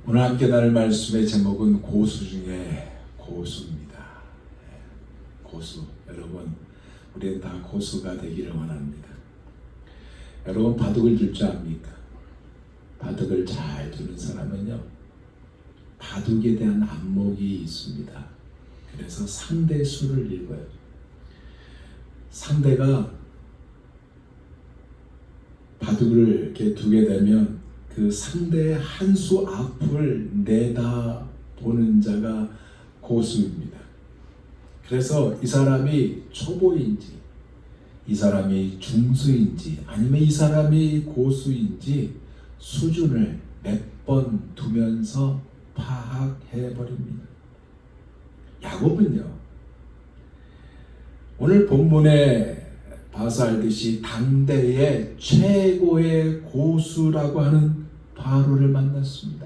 오늘 함께 나눌 말씀의 제목은 고수 중에 고수입니다. 고수. 여러분, 우리는 다 고수가 되기를 원합니다. 여러분, 바둑을 둘 줄 압니까? 바둑을 잘 두는 사람은요, 바둑에 대한 안목이 있습니다. 그래서 상대 수를 읽어요. 상대가 바둑을 이렇게 두게 되면 그 상대의 한 수 앞을 내다보는 자가 고수입니다. 그래서 이 사람이 초보인지, 이 사람이 중수인지, 아니면 이 사람이 고수인지 수준을 몇 번 두면서 파악해 버립니다. 야곱은요, 오늘 본문에 봐서 알듯이 당대의 최고의 고수라고 하는 바로를 만났습니다.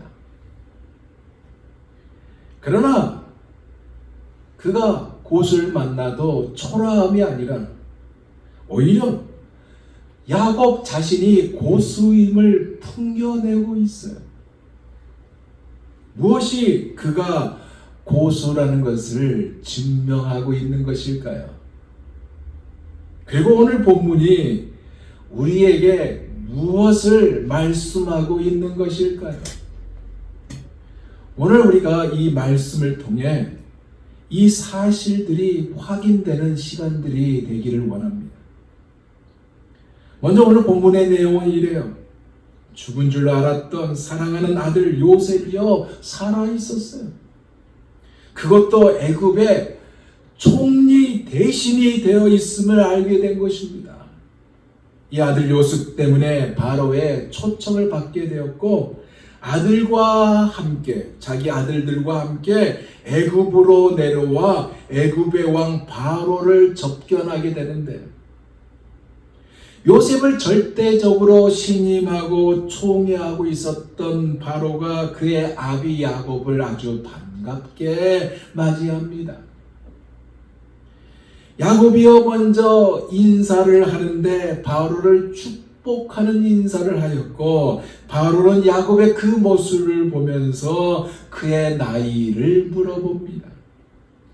그러나 그가 고수를 만나도 초라함이 아니라 오히려 야곱 자신이 고수임을 풍겨내고 있어요. 무엇이 그가 고수라는 것을 증명하고 있는 것일까요? 그리고 오늘 본문이 우리에게 무엇을 말씀하고 있는 것일까요? 오늘 우리가 이 말씀을 통해 이 사실들이 확인되는 시간들이 되기를 원합니다. 먼저 오늘 본문의 내용은 이래요. 죽은 줄 알았던 사랑하는 아들 요셉이요 살아 있었어요. 그것도 애굽의 총리 대신이 되어 있음을 알게 된 것입니다. 이 아들 요셉 때문에 바로의 초청을 받게 되었고, 아들과 함께, 자기 아들들과 함께 애굽으로 내려와 애굽의 왕 바로를 접견하게 되는데, 요셉을 절대적으로 신임하고 총애하고 있었던 바로가 그의 아비 야곱을 아주 반갑게 맞이합니다. 야곱이요 먼저 인사를 하는데 바로를 축복하는 인사를 하였고, 바로는 야곱의 그 모습을 보면서 그의 나이를 물어봅니다.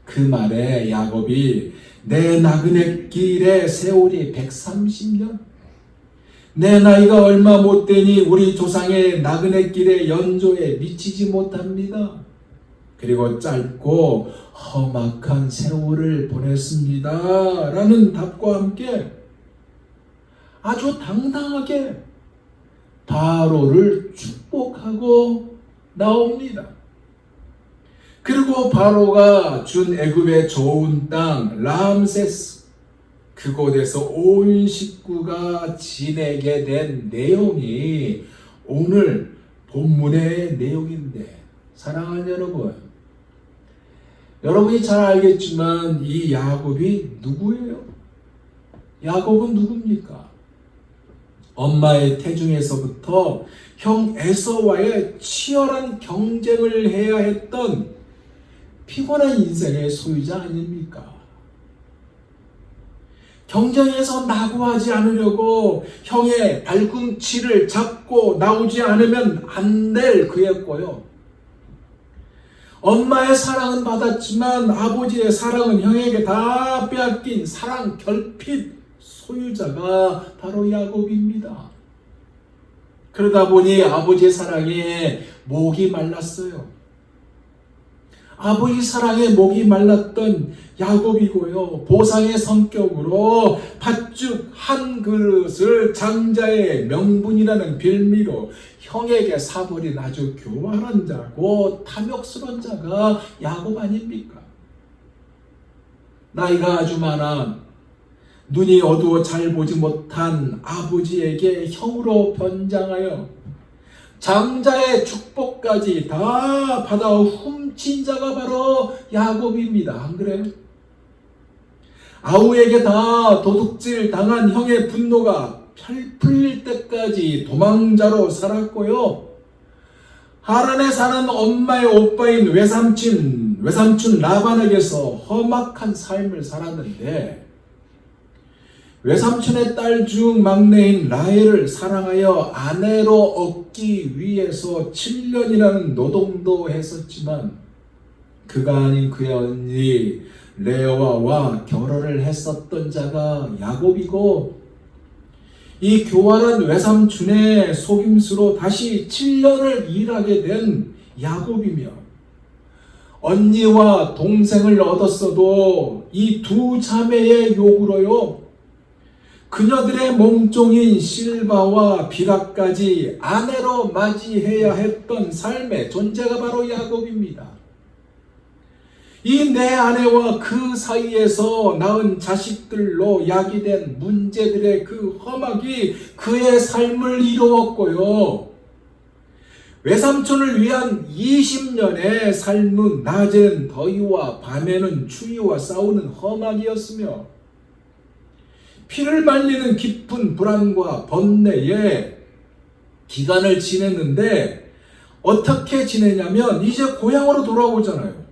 그 말에 야곱이 내 나그네 길의 세월이 130년, 내 나이가 얼마 못 되니 우리 조상의 나그네 길의 연조에 미치지 못합니다. 그리고 짧고 험악한 세월을 보냈습니다. 라는 답과 함께 아주 당당하게 바로를 축복하고 나옵니다. 그리고 바로가 준 애굽의 좋은 땅 람세스, 그곳에서 온 식구가 지내게 된 내용이 오늘 본문의 내용인데, 사랑하는 여러분, 여러분이 잘 알겠지만 이 야곱이 누구예요? 야곱은 누굽니까? 엄마의 태중에서부터 형 에서와의 치열한 경쟁을 해야 했던 피곤한 인생의 소유자 아닙니까? 경쟁에서 낙오하지 않으려고 형의 발꿈치를 잡고 나오지 않으면 안 될 그였고요. 엄마의 사랑은 받았지만 아버지의 사랑은 형에게 다 빼앗긴 사랑 결핍 소유자가 바로 야곱입니다. 그러다 보니 아버지의 사랑에 목이 말랐어요. 아버지 사랑에 목이 말랐던 야곱이고요, 보상의 성격으로 팥죽 한 그릇을 장자의 명분이라는 빌미로 형에게 사버린 아주 교활한 자고 탐욕스러운 자가 야곱 아닙니까? 나이가 아주 많아 눈이 어두워 잘 보지 못한 아버지에게 형으로 변장하여 장자의 축복까지 다 받아 훔친 자가 바로 야곱입니다. 안 그래요? 아우에게 다 도둑질 당한 형의 분노가 풀릴 때까지 도망자로 살았고요. 하란에 사는 엄마의 오빠인 외삼촌 라반에게서 험악한 삶을 살았는데, 외삼촌의 딸 중 막내인 라헬을 사랑하여 아내로 얻기 위해서 7년이라는 노동도 했었지만 그가 아닌 그의 언니 레아와 결혼을 했었던 자가 야곱이고, 이 교활한 외삼촌의 속임수로 다시 7년을 일하게 된 야곱이며, 언니와 동생을 얻었어도 이 두 자매의 요구로요, 그녀들의 몸종인 실바와 비라까지 아내로 맞이해야 했던 삶의 존재가 바로 야곱입니다. 이 내 아내와 그 사이에서 낳은 자식들로 야기된 문제들의 그 험악이 그의 삶을 이루었고요. 외삼촌을 위한 20년의 삶은 낮에는 더위와 밤에는 추위와 싸우는 험악이었으며, 피를 말리는 깊은 불안과 번뇌에 기간을 지냈는데, 어떻게 지내냐면 이제 고향으로 돌아오잖아요.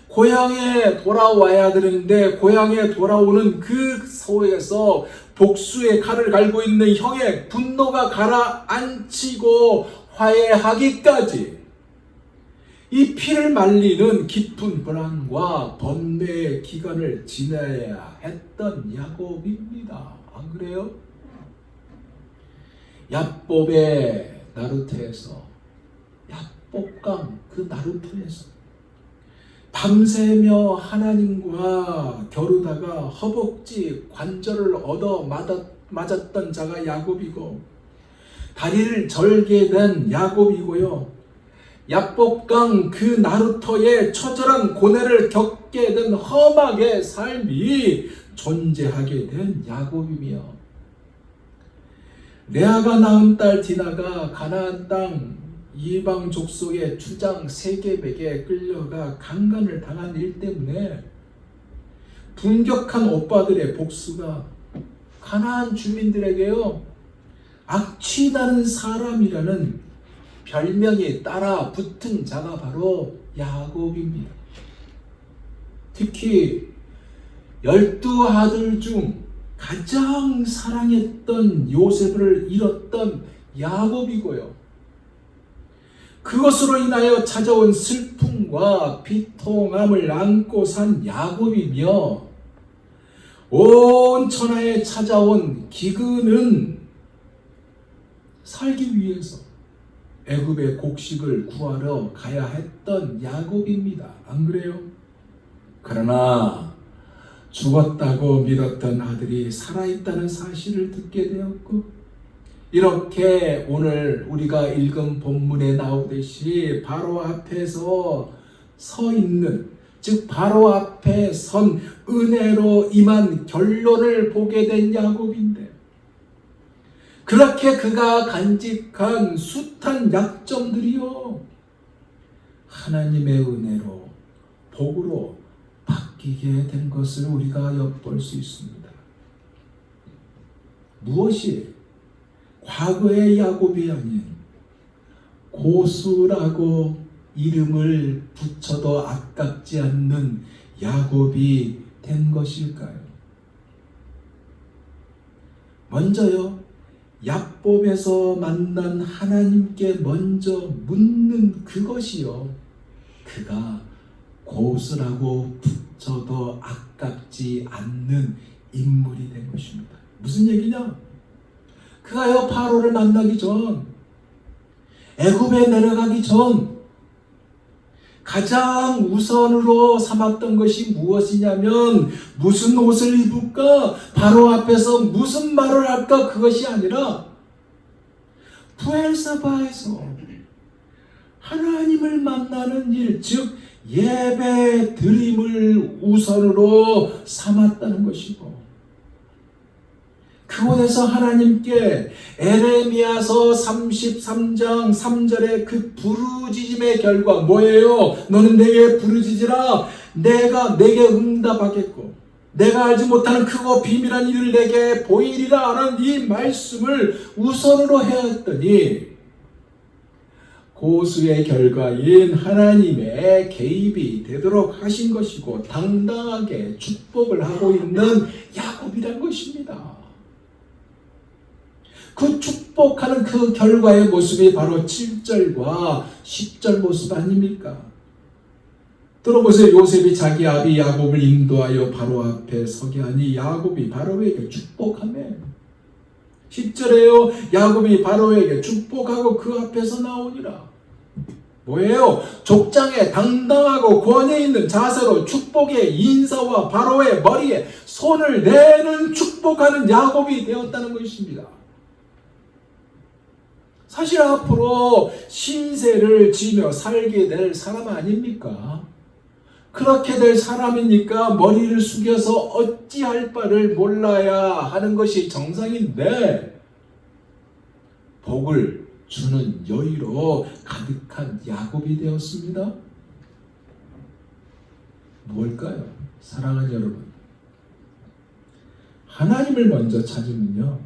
고향에 돌아와야 되는데 고향에 돌아오는 그 속에서 복수의 칼을 갈고 있는 형의 분노가 가라앉히고 화해하기까지 이 피를 말리는 깊은 불안과 번뇌의 기간을 지내야 했던 야곱입니다. 안 그래요? 야복의 나루터에서, 야복강 그 나루터에서 밤새며 하나님과 겨루다가 허벅지 관절을 얻어 맞았던 자가 야곱이고, 다리를 절게 된 야곱이고요. 야복강 그 나루터에 처절한 고뇌를 겪게 된 험악의 삶이 존재하게 된 야곱이며, 레아가 낳은 딸 디나가 가나안 땅 이방 족속의 주장 세겜에게 끌려가 강간을 당한 일 때문에 분격한 오빠들의 복수가 가나안 주민들에게요, 악취나는 사람이라는 별명이 따라 붙은 자가 바로 야곱입니다. 특히 12아들 중 가장 사랑했던 요셉을 잃었던 야곱이고요. 그것으로 인하여 찾아온 슬픔과 비통함을 안고 산 야곱이며, 온 천하에 찾아온 기근은 살기 위해서 애굽의 곡식을 구하러 가야 했던 야곱입니다. 안 그래요? 그러나 죽었다고 믿었던 아들이 살아있다는 사실을 듣게 되었고, 이렇게 오늘 우리가 읽은 본문에 나오듯이 바로 앞에서 서 있는, 즉 바로 앞에 선 은혜로 임한 결론을 보게 된 야곱인데, 그렇게 그가 간직한 숱한 약점들이요, 하나님의 은혜로 복으로 바뀌게 된 것을 우리가 엿볼 수 있습니다. 무엇이 과거의 야곱이 아닌 고수라고 이름을 붙여도 아깝지 않는 야곱이 된 것일까요? 먼저요, 야곱에서 만난 하나님께 먼저 묻는 그것이요, 그가 고수라고 붙여도 아깝지 않는 인물이 된 것입니다. 무슨 얘기냐? 그가요, 바로를 만나기 전, 애굽에 내려가기 전 가장 우선으로 삼았던 것이 무엇이냐면, 무슨 옷을 입을까? 바로 앞에서 무슨 말을 할까? 그것이 아니라 부엘세바에서 하나님을 만나는 일, 즉 예배 드림을 우선으로 삼았다는 것이고, 그곳에서 하나님께 에레미야서 33장 3절의 그 부르짖음의 결과 뭐예요? 너는 내게 부르짖으라, 내가 내게 응답하겠고 내가 알지 못하는 크고 비밀한 일을 내게 보이리라 하는 이 말씀을 우선으로 해왔더니, 고수의 결과인 하나님의 개입이 되도록 하신 것이고 당당하게 축복을 하고 있는 야곱이란 것입니다. 그 축복하는 그 결과의 모습이 바로 7절과 10절 모습 아닙니까? 들어보세요. 요셉이 자기 아비 야곱을 인도하여 바로 앞에 서게 하니 야곱이 바로에게 축복하며 10절에요. 야곱이 바로에게 축복하고 그 앞에서 나오니라. 뭐예요? 족장에 당당하고 권위 있는 자세로 축복의 인사와 바로의 머리에 손을 내는 축복하는 야곱이 되었다는 것입니다. 사실 앞으로 신세를 지며 살게 될 사람 아닙니까? 그렇게 될 사람이니까 머리를 숙여서 어찌할 바를 몰라야 하는 것이 정상인데 복을 주는 여유로 가득한 야곱이 되었습니다. 뭘까요? 사랑하는 여러분, 하나님을 먼저 찾으면요,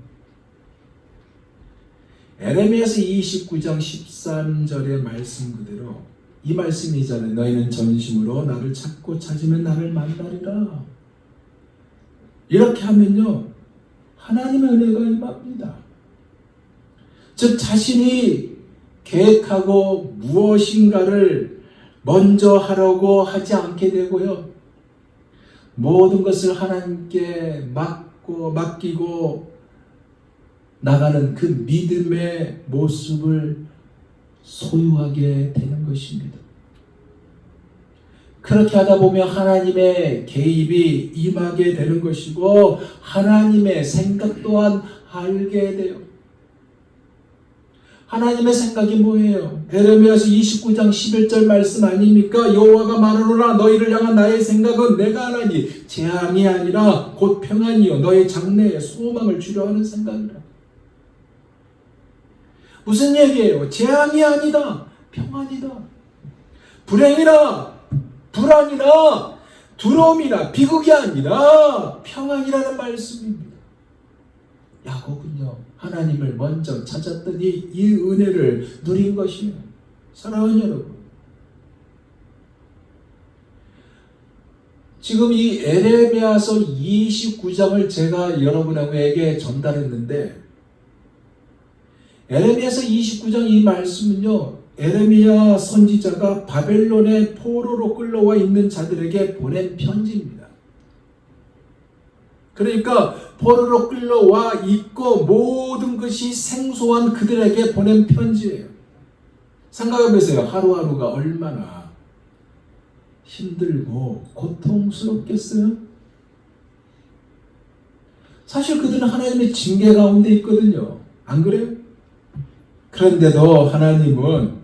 에레미야서 29장 13절의 말씀 그대로 이 말씀이잖아요. 너희는 전심으로 나를 찾고 찾으면 나를 만나리라. 이렇게 하면요, 하나님의 은혜가 임합니다. 즉 자신이 계획하고 무엇인가를 먼저 하려고 하지 않게 되고요, 모든 것을 하나님께 맡기고 나가는 그 믿음의 모습을 소유하게 되는 것입니다. 그렇게 하다 보면 하나님의 개입이 임하게 되는 것이고 하나님의 생각 또한 알게 돼요. 하나님의 생각이 뭐예요? 에레미야서 29장 11절 말씀 아닙니까? 여호와가 말하노라 너희를 향한 나의 생각은 내가 하나니 재앙이 아니라 곧 평안이요 너희 장래에 소망을 주려 하는 생각이라. 무슨 얘기예요? 재앙이 아니다. 평안이다. 불행이라, 불안이라, 두려움이라, 비극이 아니라 평안이라는 말씀입니다. 야곱은요, 하나님을 먼저 찾았더니 이 은혜를 누린 것이에요. 사랑하는 여러분, 지금 이 에레미야서 29장을 제가 여러분에게 전달했는데 에레미야서 29장 이 말씀은요, 에레미야 선지자가 바벨론의 포로로 끌려와 있는 자들에게 보낸 편지입니다. 그러니까 포로로 끌려와 있고 모든 것이 생소한 그들에게 보낸 편지예요. 생각해 보세요. 하루하루가 얼마나 힘들고 고통스럽겠어요? 사실 그들은 하나님의 징계 가운데 있거든요. 안 그래요? 그런데도 하나님은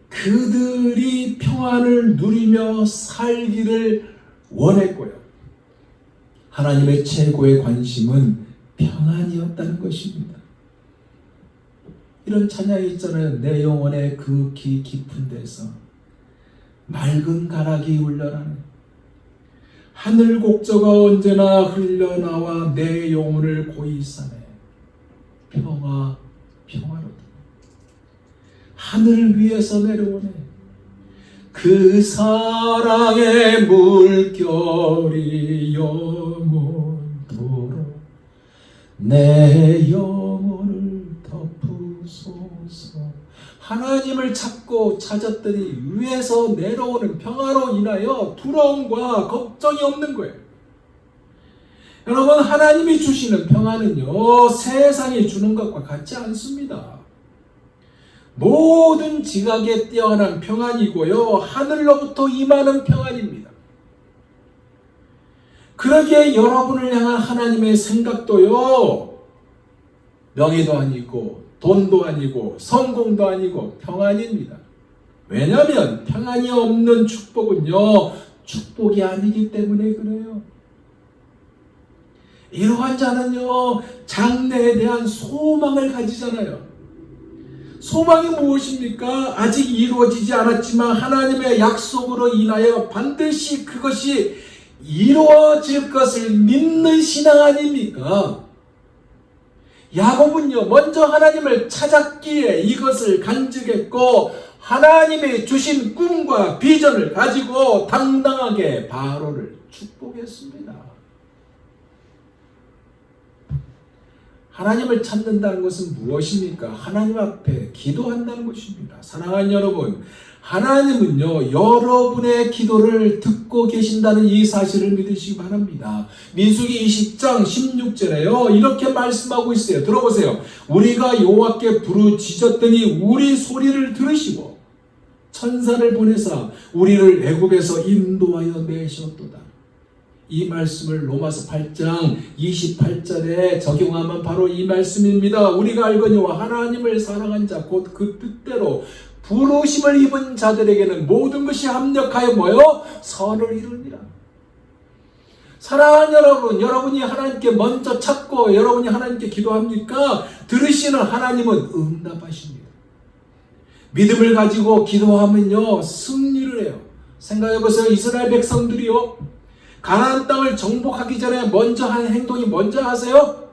그들이 평안을 누리며 살기를 원했고요. 하나님의 최고의 관심은 평안이었다는 것입니다. 이런 찬양이 있잖아요. 내 영혼의 극히 깊은 데서 맑은 가락이 울려라네. 하늘 곡저가 언제나 흘러나와 내 영혼을 고이 싸매. 평화로다. 하늘 위에서 내려오네. 그 사랑의 물결이 영원토록 내 영혼을 덮으소서. 하나님을 찾았더니 위에서 내려오는 평화로 인하여 두려움과 걱정이 없는 거예요. 여러분, 하나님이 주시는 평안은요, 세상이 주는 것과 같지 않습니다. 모든 지각에 뛰어난 평안이고요, 하늘로부터 임하는 평안입니다. 그러기에 여러분을 향한 하나님의 생각도요, 명예도 아니고 돈도 아니고 성공도 아니고 평안입니다. 왜냐하면 평안이 없는 축복은요, 축복이 아니기 때문에 그래요. 이러한 자는요, 장래에 대한 소망을 가지잖아요. 소망이 무엇입니까? 아직 이루어지지 않았지만 하나님의 약속으로 인하여 반드시 그것이 이루어질 것을 믿는 신앙 아닙니까? 야곱은요, 먼저 하나님을 찾았기에 이것을 간직했고 하나님이 주신 꿈과 비전을 가지고 당당하게 바로를 축복했습니다. 하나님을 찾는다는 것은 무엇입니까? 하나님 앞에 기도한다는 것입니다. 사랑하는 여러분, 하나님은요, 여러분의 기도를 듣고 계신다는 이 사실을 믿으시기 바랍니다. 민수기 20장 16절에요, 이렇게 말씀하고 있어요. 들어보세요. 우리가 여호와께 부르짖었더니 우리 소리를 들으시고 천사를 보내사 우리를 애굽에서 인도하여 내셨도다. 이 말씀을 로마서 8장 28절에 적용하면 바로 이 말씀입니다. 우리가 알거니와 하나님을 사랑한 자 곧 그 뜻대로 부르심을 입은 자들에게는 모든 것이 합력하여 뭐요? 선을 이루니라. 사랑하는 여러분, 여러분이 하나님께 먼저 찾고 여러분이 하나님께 기도합니까? 들으시는 하나님은 응답하십니다. 믿음을 가지고 기도하면요, 승리를 해요. 생각해보세요. 이스라엘 백성들이요, 가나안 땅을 정복하기 전에 먼저 한 행동이 뭔지 아세요?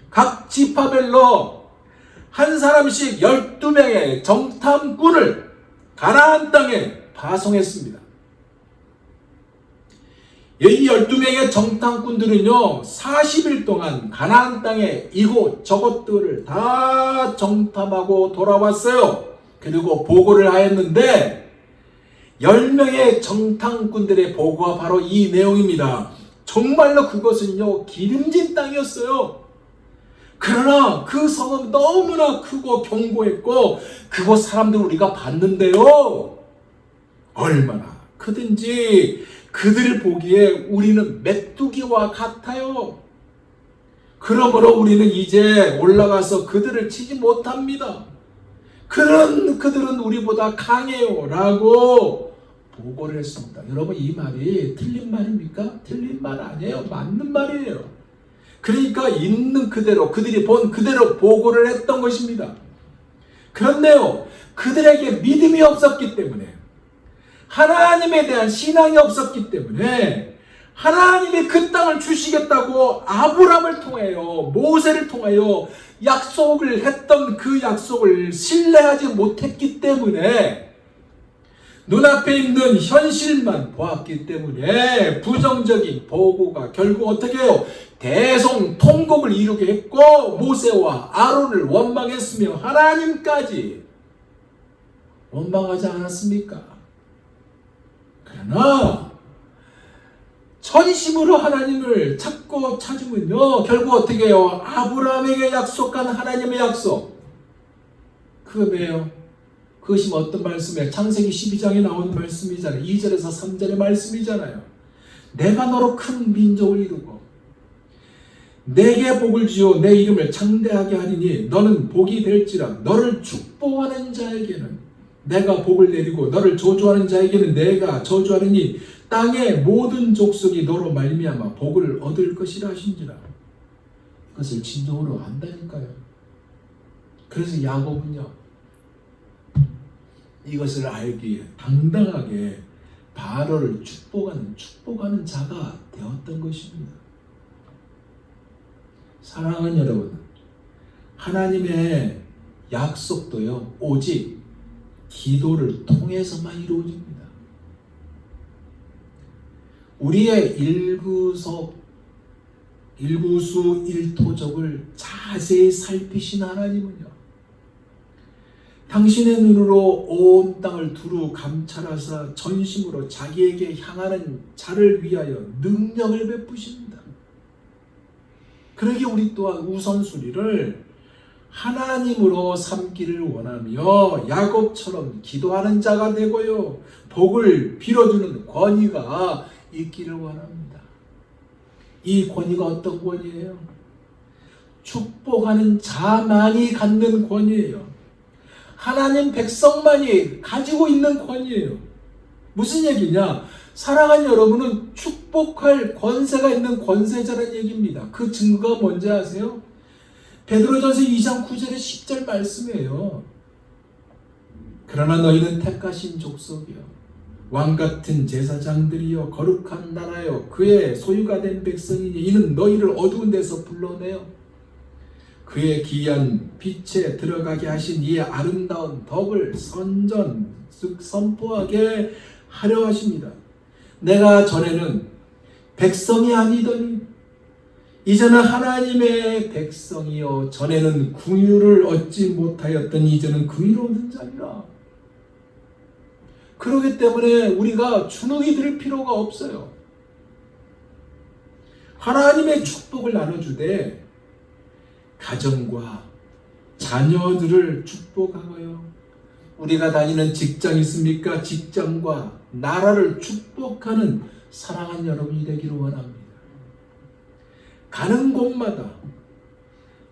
각 지파별로 한 사람씩 12명의 정탐꾼을 가나안 땅에 파송했습니다. 이 12명의 정탐꾼들은요, 40일 동안 가나안 땅에 이곳 저곳들을 다 정탐하고 돌아왔어요. 그리고 보고를 하였는데 10명의 정탐꾼들의 보고가 바로 이 내용입니다. 정말로 그것은요, 기름진 땅이었어요. 그러나 그 성은 너무나 크고 견고했고 그곳 사람들 우리가 봤는데요, 얼마나 크든지 그들을 보기에 우리는 메뚜기와 같아요. 그러므로 우리는 이제 올라가서 그들을 치지 못합니다. 그들은 우리보다 강해요 라고 보고를 했습니다. 여러분, 이 말이 틀린 말입니까? 틀린 말 아니에요. 맞는 말이에요. 그러니까 있는 그대로, 그들이 본 그대로 보고를 했던 것입니다. 그런데요, 그들에게 믿음이 없었기 때문에, 하나님에 대한 신앙이 없었기 때문에 하나님이 그 땅을 주시겠다고 아브라함을 통하여, 모세를 통하여 약속을 했던 그 약속을 신뢰하지 못했기 때문에, 눈앞에 있는 현실만 보았기 때문에 부정적인 보고가 결국 어떻게 해요? 대성통곡을 이루게 했고 모세와 아론을 원망했으며 하나님까지 원망하지 않았습니까? 그러나 전심으로 하나님을 찾고 찾으면요, 결국 어떻게 해요? 아브라함에게 약속한 하나님의 약속, 그거 뭐예요? 그것이 어떤 말씀이에요? 창세기 12장에 나오는 말씀이잖아요. 2절에서 3절의 말씀이잖아요. 내가 너로 큰 민족을 이루고 내게 복을 주어 내 이름을 창대하게 하리니 너는 복이 될지라. 너를 축복하는 자에게는 내가 복을 내리고 너를 저주하는 자에게는 내가 저주하리니 땅의 모든 족속이 너로 말미암아 복을 얻을 것이라 하신지라. 그것을 진정으로 안다니까요. 그래서 야곱은요, 이것을 알기에 당당하게 바로를 축복하는 자가 되었던 것입니다. 사랑하는 여러분, 하나님의 약속도요, 오직 기도를 통해서만 이루어집니다. 우리의 일구수 일토족을 자세히 살피신 하나님은요, 당신의 눈으로 온 땅을 두루 감찰하사 전심으로 자기에게 향하는 자를 위하여 능력을 베푸십니다. 그러기에 우리 또한 우선순위를 하나님으로 삼기를 원하며 야곱처럼 기도하는 자가 되고요, 복을 빌어주는 권위가 있기를 원합니다. 이 권위가 어떤 권위예요? 축복하는 자만이 갖는 권위예요. 하나님 백성만이 가지고 있는 권위예요. 무슨 얘기냐? 사랑하는 여러분은 축복할 권세가 있는 권세자라는 얘기입니다. 그 증거가 뭔지 아세요? 베드로전서 2장 9절에 10절 말씀이에요. 그러나 너희는 택하신 족속이요, 왕같은 제사장들이요, 거룩한 나라요, 그의 소유가 된 백성이니 이는 너희를 어두운 데서 불러내어 그의 기이한 빛에 들어가게 하신 이의 아름다운 덕을 즉 선포하게 하려 하십니다. 내가 전에는 백성이 아니더니 이제는 하나님의 백성이요 전에는 긍휼을 얻지 못하였던 이제는 긍휼을 얻는 자니라. 그렇기 때문에 우리가 주눅이 들 필요가 없어요. 하나님의 축복을 나눠주되 가정과 자녀들을 축복하고요. 우리가 다니는 직장 있습니까? 직장과 나라를 축복하는 사랑하는 여러분이 되기를 원합니다. 가는 곳마다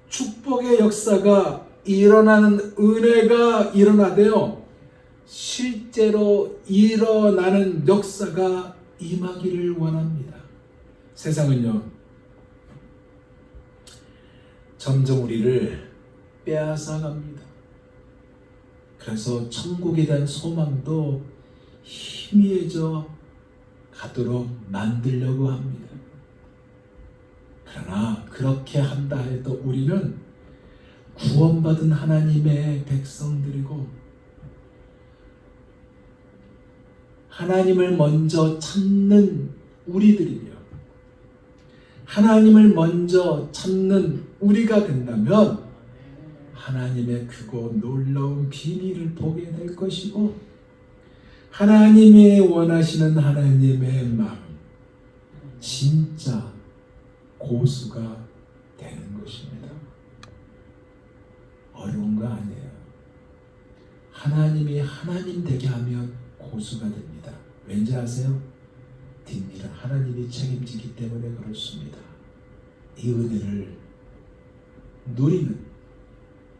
축복의 역사가 일어나는 은혜가 일어나되어 실제로 일어나는 역사가 임하기를 원합니다. 세상은요, 점점 우리를 빼앗아갑니다. 그래서 천국에 대한 소망도 희미해져 가도록 만들려고 합니다. 그러나 그렇게 한다 해도 우리는 구원받은 하나님의 백성들이고 하나님을 먼저 찾는 우리들이며 하나님을 먼저 찾는 우리가 된다면 하나님의 크고 놀라운 비밀을 보게 될 것이고 하나님이 원하시는 하나님의 마음 진짜 고수가 되는 것입니다. 어려운 거 아니에요. 하나님이 하나님 되게 하면 고수가 됩니다. 왠지 아세요? 뒷일은 하나님이 책임지기 때문에 그렇습니다. 이 은혜를 누리는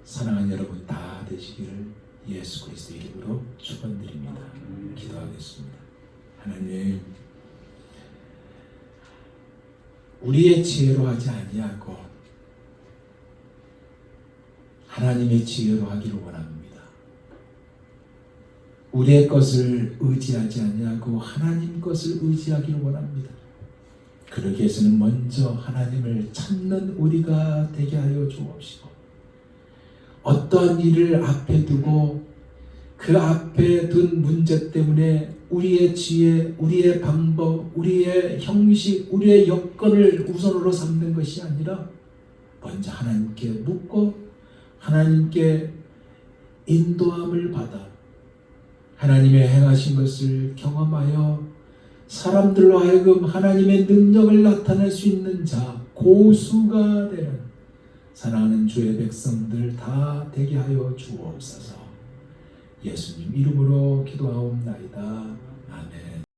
사랑하는 여러분 다 되시기를 예수 그리스도 이름으로 축원드립니다. 기도하겠습니다. 하나님, 우리의 지혜로 하지 아니하고 하나님의 지혜로 하기를 원합니다. 우리의 것을 의지하지 아니하고 하나님 것을 의지하기를 원합니다. 그러기 위해서는 먼저 하나님을 찾는 우리가 되게 하여 주옵시고 어떠한 일을 앞에 두고 그 앞에 둔 문제 때문에 우리의 지혜, 우리의 방법, 우리의 형식, 우리의 여건을 우선으로 삼는 것이 아니라 먼저 하나님께 묻고 하나님께 인도함을 받아 하나님의 행하신 것을 경험하여 사람들로 하여금 하나님의 능력을 나타낼 수 있는 자, 고수가 되는 사랑하는 주의 백성들 다 되게 하여 주옵소서. 예수님 이름으로 기도하옵나이다. 아멘.